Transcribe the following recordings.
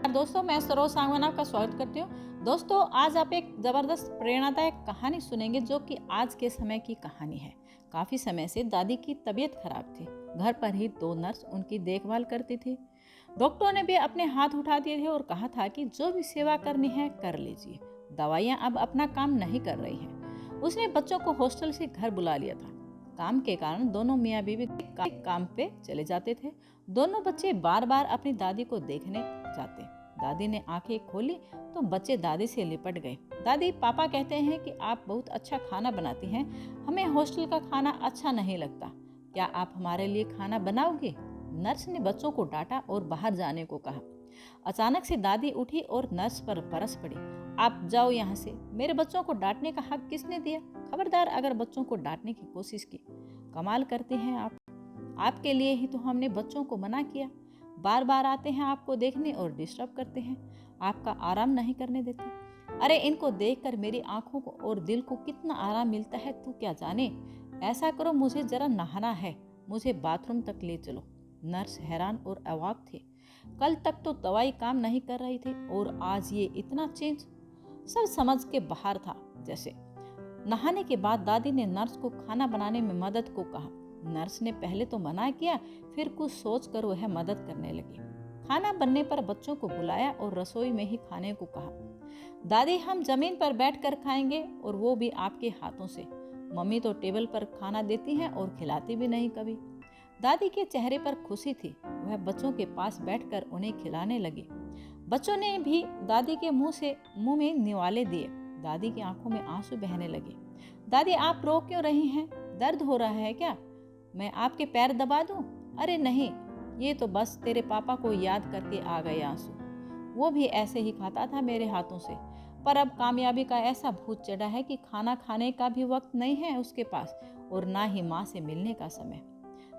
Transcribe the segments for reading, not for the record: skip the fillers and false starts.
नमस्कार दोस्तों, मैं सरोज सांगवान आपका स्वागत करती हूँ। दोस्तों, आज आप एक ज़बरदस्त प्रेरणादायक कहानी सुनेंगे जो कि आज के समय की कहानी है। काफ़ी समय से दादी की तबीयत खराब थी। घर पर ही 2 नर्स उनकी देखभाल करती थी। डॉक्टरों ने भी अपने हाथ उठा दिए थे और कहा था कि जो भी सेवा करनी है कर लीजिए। दवाइयाँ अब अपना काम नहीं कर रही हैं। उसने बच्चों को हॉस्टल से घर बुला लिया था। काम के कारण दोनों मियाँ बीवी काम पे चले जाते थे। दोनों बच्चे बार बार अपनी दादी को देखने जाते। दादी ने आंखें खोली तो बच्चे दादी से लिपट गए। दादी, पापा कहते हैं कि आप बहुत अच्छा खाना बनाती हैं। हमें हॉस्टल का खाना अच्छा नहीं लगता। क्या आप हमारे लिए खाना बनाओगे? नर्स ने बच्चों को डांटा और बाहर जाने को कहा। अचानक से दादी उठी और नर्स पर बरस पड़ी। आप जाओ यहाँ से। मेरे बच्चों को डांटने का हक किसने दिया? खबरदार अगर बच्चों को डांटने की कोशिश की। कमाल करते हैं आप। आपके लिए ही तो हमने बच्चों को मना किया। बार बार आते हैं आपको देखने और डिस्टर्ब करते हैं। आपका आराम नहीं करने देते। अरे, इनको देखकर मेरी आंखों को और दिल को कितना आराम मिलता है तू क्या जाने। ऐसा करो, मुझे जरा नहाना है। मुझे बाथरूम तक ले चलो। नर्स हैरान और अवाक थे। कल तक तो दवाई काम नहीं कर रही थी और आज ये इतना चेंज। सब समझ के बाहर था जैसे। नहाने के बाद दादी ने नर्स को खाना बनाने में मदद को कहा। नर्स ने पहले तो मना किया, फिर कुछ सोचकर वह मदद करने लगी। खाना बनने पर बच्चों को बुलाया और रसोई में ही खाने को कहा। दादी, हम जमीन पर बैठकर खाएंगे और वो भी आपके हाथों से। मम्मी तो टेबल पर खाना देती हैं और खिलाती भी नहीं कभी। दादी के चेहरे पर खुशी थी। वह बच्चों के पास बैठकर उन्हें खिलाने लगी। बच्चों ने भी दादी के मुंह में निवाले दिए। दादी की आंखों में आंसू बहने लगे। दादी, आप रो क्यों रही हैं? दर्द हो रहा है क्या? मैं आपके पैर दबा दूं? अरे नहीं, ये तो बस तेरे पापा को याद करके आ गए आंसू। वो भी ऐसे ही खाता था मेरे हाथों से। पर अब कामयाबी का ऐसा भूत चढ़ा है कि खाना खाने का भी वक्त नहीं है उसके पास और ना ही माँ से मिलने का समय।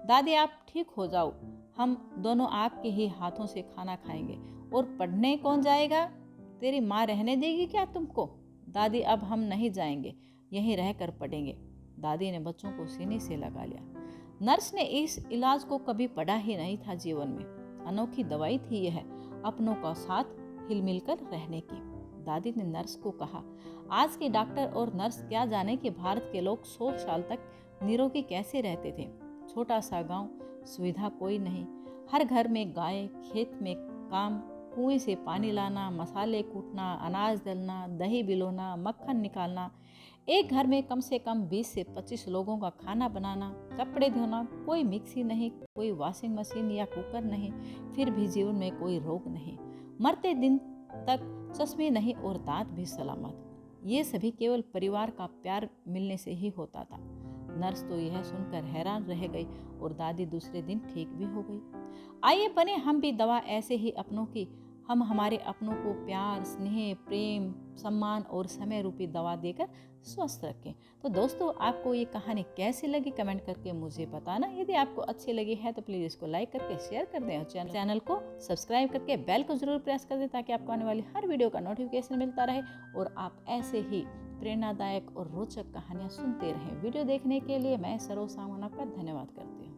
दादी, आप ठीक हो जाओ। हम दोनों आपके ही हाथों से खाना खाएंगे। और पढ़ने कौन जाएगा? तेरी माँ रहने देगी क्या तुमको? दादी, अब हम नहीं जाएंगे, यहीं रहकर पढ़ेंगे। दादी ने बच्चों को सीने से लगा लिया। नर्स ने इस इलाज को कभी पढ़ा ही नहीं था जीवन में। अनोखी दवाई थी यह, अपनों का साथ हिलमिलकर रहने की। दादी ने नर्स को कहा, आज के डॉक्टर और नर्स क्या जाने कि भारत के लोग 100 साल तक निरोगी कैसे रहते थे। छोटा सा गांव, सुविधा कोई नहीं, हर घर में गाय, खेत में काम, कुएं से पानी लाना, मसाले कूटना, अनाज दलना, दही बिलोना, मक्खन निकालना, एक घर में कम से कम 20 से 25 लोगों का खाना बनाना, कपड़े धोना, कोई मिक्सी नहीं, कोई वॉशिंग मशीन या कुकर नहीं, फिर भी जीवन में कोई रोग नहीं, मरते दिन तक चश्मे नहीं और दांत भी सलामत। ये सभी केवल परिवार का प्यार मिलने से ही होता था। नर्स तो यह सुनकर हैरान रह गई और दादी दूसरे दिन ठीक भी हो गई। आइए बने हम भी दवा ऐसे ही अपनों की। हम हमारे अपनों को प्यार, स्नेह, प्रेम, सम्मान और समय रूपी दवा देकर स्वस्थ रखें। तो दोस्तों, आपको ये कहानी कैसी लगी कमेंट करके मुझे बताना। यदि आपको अच्छी लगी है तो प्लीज़ इसको लाइक करके शेयर कर दें और चैनल को सब्सक्राइब करके बेल को जरूर प्रेस कर दें ताकि आपको आने वाली हर वीडियो का नोटिफिकेशन मिलता रहे और आप ऐसे ही प्रेरणादायक और रोचक कहानियाँ सुनते रहें। वीडियो देखने के लिए मैं सरोज सांगवान आपका धन्यवाद करती हूँ।